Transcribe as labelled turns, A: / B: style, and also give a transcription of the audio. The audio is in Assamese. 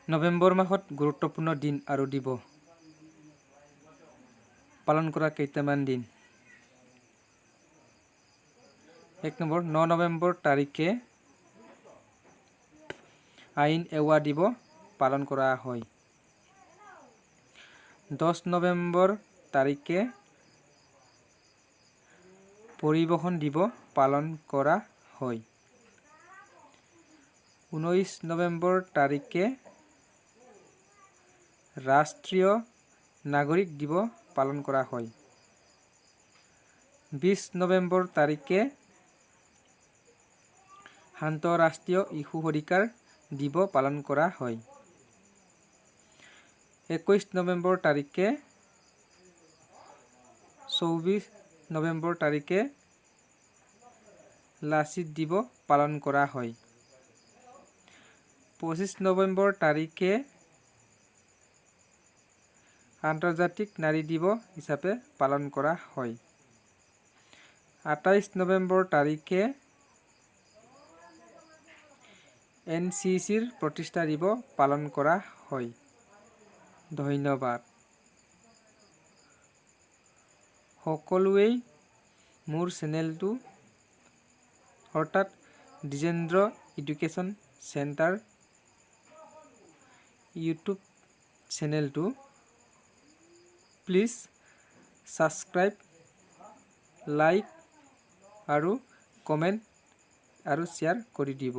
A: নৱেম্বৰ মাহত গুৰুত্বপূৰ্ণ দিন আৰু দিৱস পালন কৰা কেইটামান দিন। 1 নম্বৰ 9 নৱেম্বৰ তাৰিখে আইন সেৱা দিৱস পালন কৰা হয়। 10 নৱেম্বৰ তাৰিখে পৰিবহণ দিৱস পালন কৰা হয়। 19 নৱেম্বৰ তাৰিখে ৰাষ্ট্ৰীয় নাগৰিক দিৱস পালন কৰা হয়। 20 নৱেম্বৰ তাৰিখে আন্তঃৰাষ্ট্ৰীয় শিশু অধিকাৰ দিৱস পালন কৰা হয়। 21 নৱেম্বৰ তাৰিখে 24 নৱেম্বৰ তাৰিখে লাচিত দিৱস পালন কৰা হয়। 25 নৱেম্বৰ তাৰিখে আন্তৰ্জাতিক নাৰী দিৱস হিচাপে পালন কৰা হয়। 28 নৱেম্বৰ তাৰিখে NCCৰ প্ৰতিষ্ঠা দিৱস পালন কৰা হয়। ধন্যবাদ। সকলোৱে মোৰ চেনেলটো অৰ্থাৎ দ্বিজেন্দ্ৰ এডুকেশ্যন চেণ্টাৰ ইউটিউব চেনেলটো প্লিজ ছাবস্ক্ৰাইব, লাইক আৰু কমেণ্ট আৰু শ্বেয়াৰ কৰি দিব।